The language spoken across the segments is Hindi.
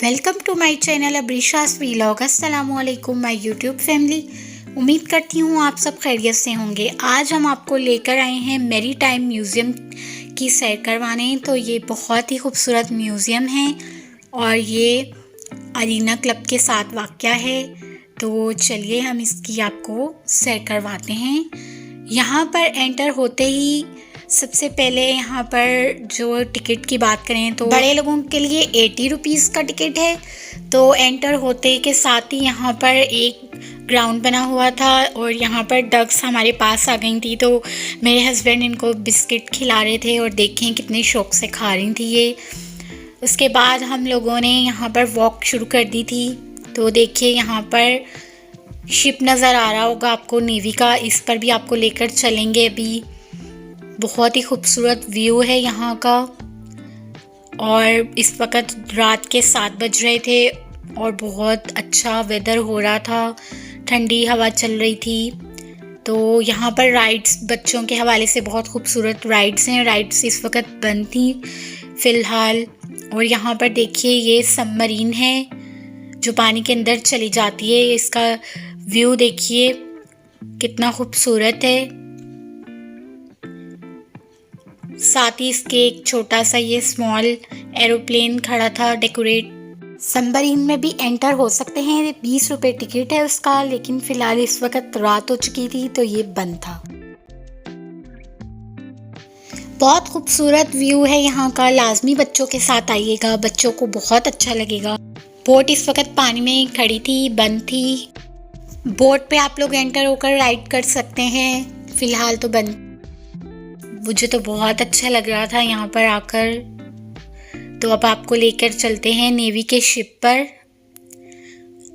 वेलकम टू माय चैनल अब्रिशास व्लॉग। अस्सलाम वालेकुम माय यूट्यूब फैमिली। उम्मीद करती हूँ आप सब खैरियत से होंगे। आज हम आपको लेकर आए हैं मेरी टाइम म्यूज़ियम की सैर करवाने। तो ये बहुत ही खूबसूरत म्यूज़ियम है और ये अरीना क्लब के साथ वाक़या है। तो चलिए हम इसकी आपको सैर करवाते हैं। यहाँ पर एंटर होते ही सबसे पहले यहाँ पर जो टिकट की बात करें तो बड़े लोगों के लिए 80 रुपीज़ का टिकट है। तो एंटर होते के साथ ही यहाँ पर एक ग्राउंड बना हुआ था और यहाँ पर डक्स हमारे पास आ गई थी। तो मेरे हस्बैंड इनको बिस्किट खिला रहे थे और देखें कितने शौक़ से खा रही थी ये। उसके बाद हम लोगों ने यहाँ पर वॉक शुरू कर दी थी। तो देखिए यहाँ पर शिप नज़र आ रहा होगा आपको नेवी का, इस पर भी आपको लेकर चलेंगे। अभी बहुत ही खूबसूरत व्यू है यहाँ का और इस वक्त रात के 7 बज रहे थे और बहुत अच्छा वेदर हो रहा था, ठंडी हवा चल रही थी। तो यहाँ पर राइड्स बच्चों के हवाले से बहुत खूबसूरत राइड्स हैं। राइड्स इस वक्त बंद थी फ़िलहाल। और यहाँ पर देखिए ये सबमरीन है जो पानी के अंदर चली जाती है। इसका व्यू देखिए कितना खूबसूरत है। साथ ही इसके एक छोटा सा ये स्मॉल एरोप्लेन खड़ा था डेकोरेट। सबमरीन में भी एंटर हो सकते हैं, 20 रुपये टिकट है उसका, लेकिन फ़िलहाल इस वक्त रात हो चुकी थी तो ये बंद था। बहुत खूबसूरत व्यू है यहाँ का, लाजमी बच्चों के साथ आइएगा, बच्चों को बहुत अच्छा लगेगा। बोट इस वक्त पानी में खड़ी थी, बंद थी। बोट पे आप लोग एंटर होकर राइड कर सकते हैं, फ़िलहाल तो बंद। मुझे तो बहुत अच्छा लग रहा था यहाँ पर आकर। तो अब आपको लेकर चलते हैं नेवी के शिप पर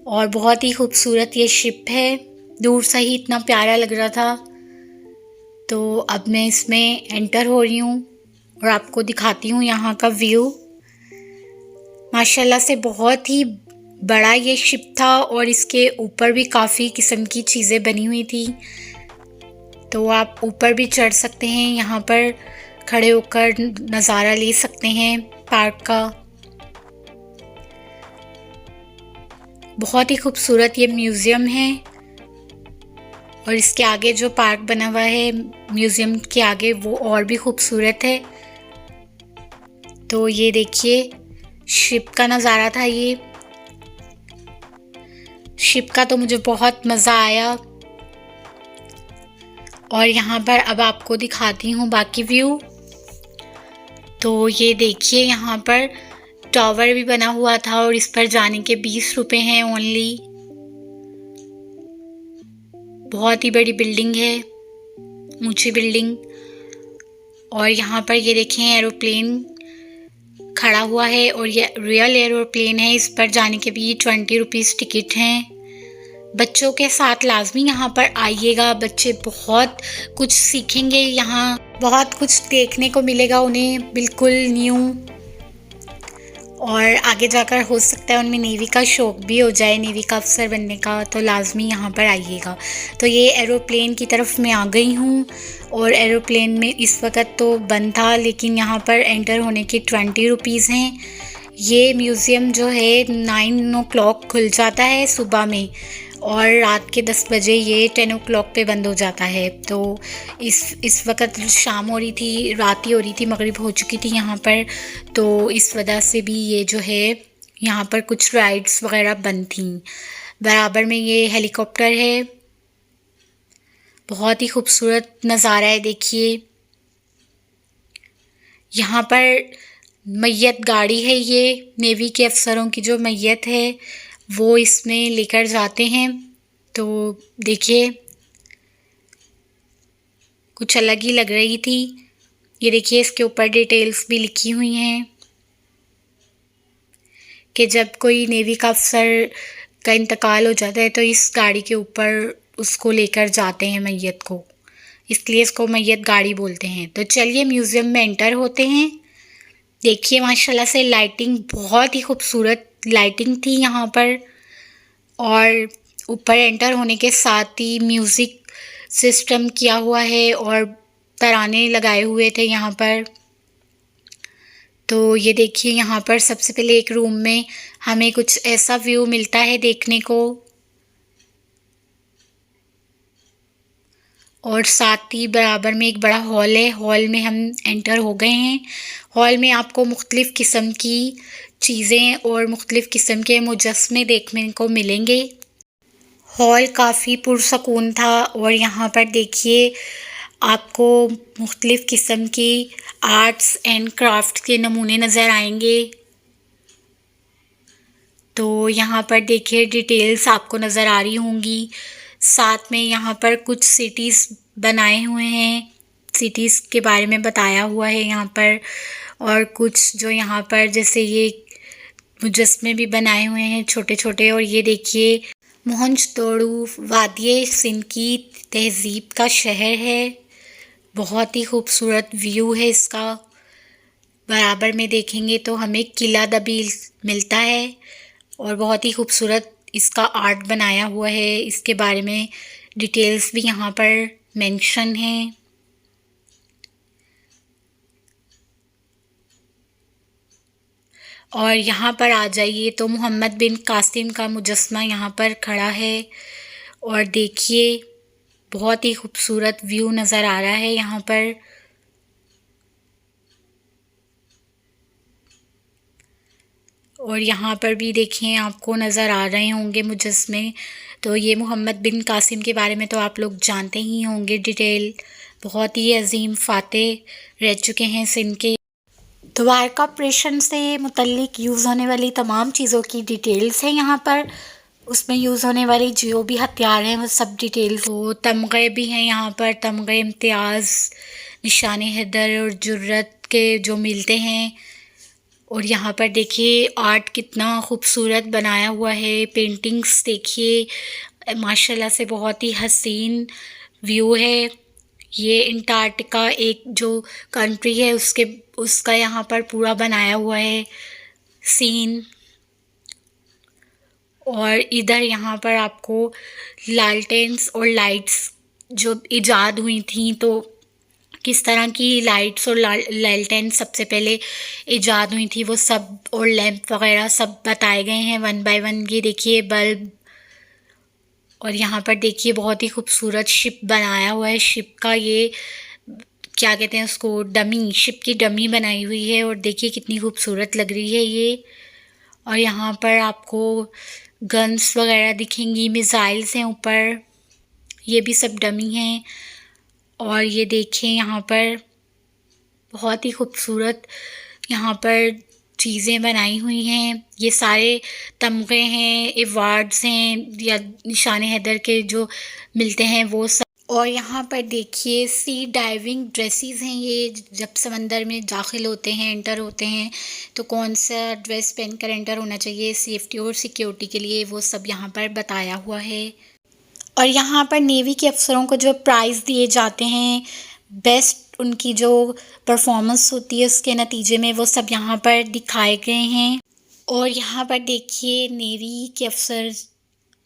और बहुत ही खूबसूरत ये शिप है, दूर से ही इतना प्यारा लग रहा था। तो अब मैं इसमें एंटर हो रही हूँ और आपको दिखाती हूँ यहाँ का व्यू। माशाल्लाह से बहुत ही बड़ा ये शिप था और इसके ऊपर भी काफ़ी किस्म की चीज़ें बनी हुई थी। तो आप ऊपर भी चढ़ सकते हैं, यहाँ पर खड़े होकर नज़ारा ले सकते हैं पार्क का। बहुत ही खूबसूरत ये म्यूज़ियम है और इसके आगे जो पार्क बना हुआ है म्यूज़ियम के आगे वो और भी खूबसूरत है। तो ये देखिए शिप का नज़ारा था ये। शिप का तो मुझे बहुत मज़ा आया और यहाँ पर अब आपको दिखाती हूँ बाकी व्यू। तो ये देखिए यहाँ पर टावर भी बना हुआ था और इस पर जाने के 20 रुपये हैं ओनली। बहुत ही बड़ी बिल्डिंग है, ऊंची बिल्डिंग। और यहाँ पर ये देखें एरोप्लेन खड़ा हुआ है और ये रियल एरोप्लेन है। इस पर जाने के भी 20 रुपीज़ टिकट हैं। बच्चों के साथ लाजमी यहाँ पर आइएगा, बच्चे बहुत कुछ सीखेंगे, यहाँ बहुत कुछ देखने को मिलेगा उन्हें, बिल्कुल न्यू। और आगे जाकर हो सकता है उनमें नेवी का शौक़ भी हो जाए, नेवी का अफसर बनने का। तो लाजमी यहाँ पर आइएगा। तो ये एरोप्लेन की तरफ मैं आ गई हूँ और एरोप्लेन में इस वक्त तो बंद था, लेकिन यहाँ पर एंटर होने के 20 रुपीज़ हैं। ये म्यूज़ियम जो है 9 o'clock खुल जाता है सुबह में और रात के 10 बजे ये 10 o'clock पे बंद हो जाता है। तो इस वक्त शाम हो रही थी, रात ही हो रही थी, मगरिब हो चुकी थी यहाँ पर। तो इस वजह से भी ये जो है यहाँ पर कुछ राइड्स वगैरह बंद थी। बराबर में ये हेलीकॉप्टर है, बहुत ही खूबसूरत नज़ारा है। देखिए यहाँ पर मैयत गाड़ी है, ये नेवी के अफसरों की जो मैयत है वो इसमें लेकर जाते हैं। तो देखिए कुछ अलग ही लग रही थी। ये देखिए इसके ऊपर डिटेल्स भी लिखी हुई हैं कि जब कोई नेवी का अफसर का इंतकाल हो जाता है तो इस गाड़ी के ऊपर उसको लेकर जाते हैं मैयत को, इसलिए इसको मैयत गाड़ी बोलते हैं। तो चलिए म्यूज़ियम में एंटर होते हैं। देखिए माशाल्लाह से लाइटिंग, बहुत ही खूबसूरत लाइटिंग थी यहाँ पर। और ऊपर एंटर होने के साथ ही म्यूज़िक सिस्टम किया हुआ है और तराने लगाए हुए थे यहाँ पर। तो ये देखिए यहाँ पर सबसे पहले एक रूम में हमें कुछ ऐसा व्यू मिलता है देखने को, और साथ ही बराबर में एक बड़ा हॉल है। हॉल में हम एंटर हो गए हैं। हॉल में आपको मुख्तलिफ़ किस्म की चीज़ें और मुख्तलिफ़ किस्म के मुजस्समे देखने को मिलेंगे। हॉल काफ़ी पुरसकून था और यहाँ पर देखिए आपको मुख्तलिफ़ किस्म की आर्ट्स एंड क्राफ्ट के नमूने नज़र आएंगे। तो यहाँ पर देखिए डिटेल्स आपको नज़र आ रही होंगी। साथ में यहाँ पर कुछ सिटीज़ बनाए हुए हैं, सिटीज़ के बारे में बताया हुआ है यहाँ पर। और कुछ जो यहाँ पर जैसे ये मुजस्समे भी बनाए हुए हैं छोटे छोटे। और ये देखिए मोहनजोदड़ो वादिये सिंध की तहज़ीब का शहर है। बहुत ही खूबसूरत व्यू है इसका। बराबर में देखेंगे तो हमें किला दबील मिलता है और बहुत ही खूबसूरत इसका आर्ट बनाया हुआ है। इसके बारे में डिटेल्स भी यहाँ पर मेंशन हैं। और यहाँ पर आ जाइए तो मोहम्मद बिन कासिम का मुजस्समा यहाँ पर खड़ा है। और देखिए बहुत ही खूबसूरत व्यू नज़र आ रहा है यहाँ पर। और यहाँ पर भी देखें आपको नज़र आ रहे होंगे मुजस्समे। तो ये मोहम्मद बिन कासिम के बारे में तो आप लोग जानते ही होंगे डिटेल। बहुत ही अजीम फातेह रह चुके हैं सिंध के। द्वारका ऑपरेशन से मुतल्लिक यूज़ होने वाली तमाम चीज़ों की डिटेल्स हैं यहाँ पर। उसमें यूज़ होने वाले जो भी हथियार हैं वो सब डिटेल्स। तो तमग़े भी हैं यहाँ पर, तमग़े इम्तियाज़, निशान हैदर और जुर्रत के जो मिलते हैं। और यहाँ पर देखिए आर्ट कितना खूबसूरत बनाया हुआ है। पेंटिंग्स देखिए माशाल्लाह से बहुत ही हसीन व्यू है। ये अंटार्कटिका एक जो कंट्री है उसका यहाँ पर पूरा बनाया हुआ है सीन। और इधर यहाँ पर आपको लालटेन्स और लाइट्स जो इजाद हुई थी, तो किस तरह की लाइट्स और लालटेन सबसे पहले इजाद हुई थी वो सब, और लैंप वगैरह सब बताए गए हैं वन बाय वन। ये देखिए बल्ब। और यहाँ पर देखिए बहुत ही खूबसूरत शिप बनाया हुआ है। शिप का ये क्या कहते हैं उसको, डमी, शिप की डमी बनाई हुई है। और देखिए कितनी खूबसूरत लग रही है ये। और यहाँ पर आपको गन्स वगैरह दिखेंगी, मिसाइल्स हैं ऊपर, ये भी सब डमी हैं। और ये देखें यहाँ पर बहुत ही खूबसूरत यहाँ पर चीज़ें बनाई हुई हैं। ये सारे तमग़े हैं, अवार्ड्स हैं या निशान हैदर के जो मिलते हैं वो सब। और यहाँ पर देखिए सी डाइविंग ड्रेसेस हैं। ये जब समंदर में दाखिल होते हैं, एंटर होते हैं, तो कौन सा ड्रेस पहनकर एंटर होना चाहिए सेफ्टी और सिक्योरिटी के लिए, वो सब यहाँ पर बताया हुआ है। और यहाँ पर नेवी के अफसरों को जो प्राइज़ दिए जाते हैं, बेस्ट उनकी जो परफॉर्मेंस होती है उसके नतीजे में, वो सब यहाँ पर दिखाए गए हैं। और यहाँ पर देखिए नेवी के अफसर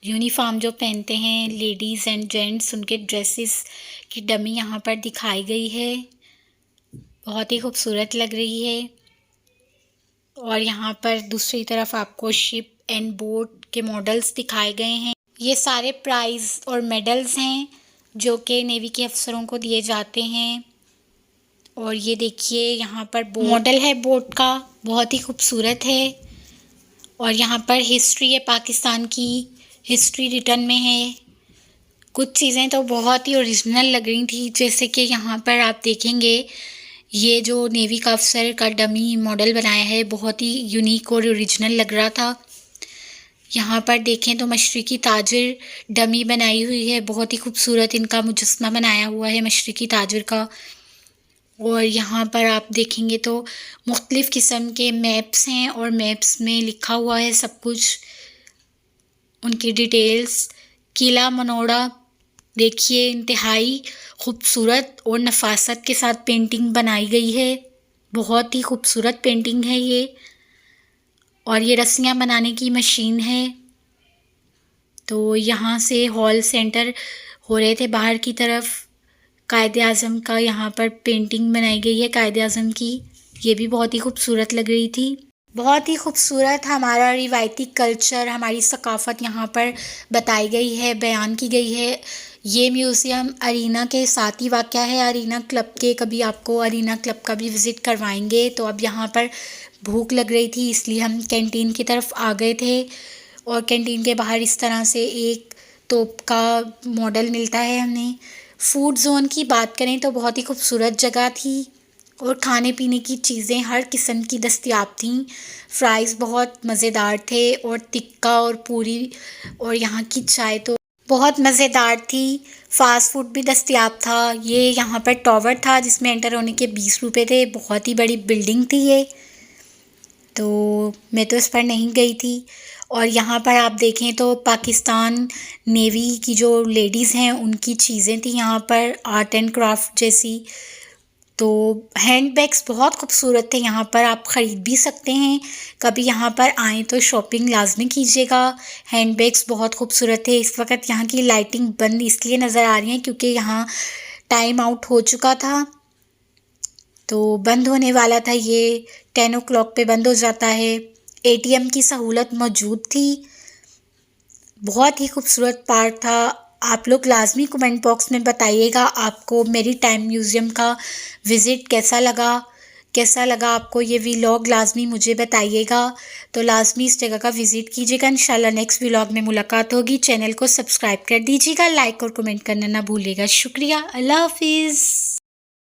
यूनिफॉर्म जो पहनते हैं, लेडीज़ एंड जेंट्स, उनके ड्रेसेस की डमी यहाँ पर दिखाई गई है। बहुत ही खूबसूरत लग रही है। और यहाँ पर दूसरी तरफ आपको शिप एंड बोट के मॉडल्स दिखाए गए हैं। ये सारे प्राइज़ और मेडल्स हैं जो कि नेवी के अफसरों को दिए जाते हैं। और ये देखिए यहाँ पर मॉडल है बोट का, बहुत ही खूबसूरत है। और यहाँ पर हिस्ट्री है पाकिस्तान की, हिस्ट्री रिटर्न में है। कुछ चीज़ें तो बहुत ही ओरिजिनल लग रही थी, जैसे कि यहाँ पर आप देखेंगे ये जो नेवी का अफसर का डमी मॉडल बनाया है, बहुत ही यूनिक और ओरिजिनल लग रहा था। यहाँ पर देखें तो मशरिकी ताजिर डमी बनाई हुई है, बहुत ही खूबसूरत इनका मुजस्समा बनाया हुआ है मशरिकी ताजिर का। और यहाँ पर आप देखेंगे तो मुख्तलिफ़ किस्म के मैप्स हैं और मैप्स में लिखा हुआ है सब कुछ, उनकी डिटेल्स। किला मनोड़ा देखिए इंतहाई खूबसूरत और नफासत के साथ पेंटिंग बनाई गई है, बहुत ही खूबसूरत पेंटिंग है ये। और ये रस्सियाँ बनाने की मशीन है। तो यहाँ से हॉल सेंटर हो रहे थे बाहर की तरफ। कायदे आज़म का यहाँ पर पेंटिंग बनाई गई है, कायदे आज़म की। ये भी बहुत ही खूबसूरत लग रही थी। बहुत ही खूबसूरत हमारा रिवायती कल्चर, हमारी सकाफ़त यहाँ पर बताई गई है, बयान की गई है। ये म्यूज़ियम अरीना के साथ ही वाक़या है, अरीना क्लब के। कभी आपको अरीना क्लब का भी विज़िट करवाएंगे। तो अब यहाँ पर भूख लग रही थी, इसलिए हम कैंटीन की तरफ आ गए थे। और कैंटीन के बाहर इस तरह से एक तोप का मॉडल मिलता है हमें। फूड ज़ोन की बात करें तो बहुत ही खूबसूरत जगह थी और खाने पीने की चीज़ें हर किस्म की दस्तयाब थीं। फ्राइज़ बहुत मज़ेदार थे और टिक्का और पूरी और यहाँ की चाय तो बहुत मज़ेदार थी। फ़ास्ट फूड भी दस्तयाब था। ये यहाँ पर टॉवर था जिसमें एंटर होने के 20 रुपए थे। बहुत ही बड़ी बिल्डिंग थी ये। तो मैं तो इस पर नहीं गई थी। और यहाँ पर आप देखें तो पाकिस्तान नेवी की जो लेडीज़ हैं उनकी चीज़ें थी यहाँ पर, आर्ट एंड क्राफ्ट जैसी। तो हैंड बैग्स बहुत खूबसूरत थे, यहाँ पर आप ख़रीद भी सकते हैं। कभी यहाँ पर आएँ तो शॉपिंग लाजमी कीजिएगा। हैंड बैग्स बहुत खूबसूरत थे। इस वक्त यहाँ की लाइटिंग बंद इसलिए नज़र आ रही है क्योंकि यहाँ टाइम आउट हो चुका था, तो बंद होने वाला था। ये 10 ओ क्लॉक पे बंद हो जाता है। एटीएम की सहूलत मौजूद थी। बहुत ही खूबसूरत पार्क था। आप लोग लाजमी कमेंट बॉक्स में बताइएगा आपको मेरी टाइम म्यूज़ियम का विज़िट कैसा लगा आपको ये व्लॉग, लाजमी मुझे बताइएगा। तो लाजमी इस जगह का विज़िट कीजिएगा। इंशाल्लाह नेक्स्ट व्लॉग में मुलाकात होगी। चैनल को सब्सक्राइब कर दीजिएगा, लाइक और कमेंट करना ना भूलिएगा। शुक्रिया, अल्लाह हाफिज़।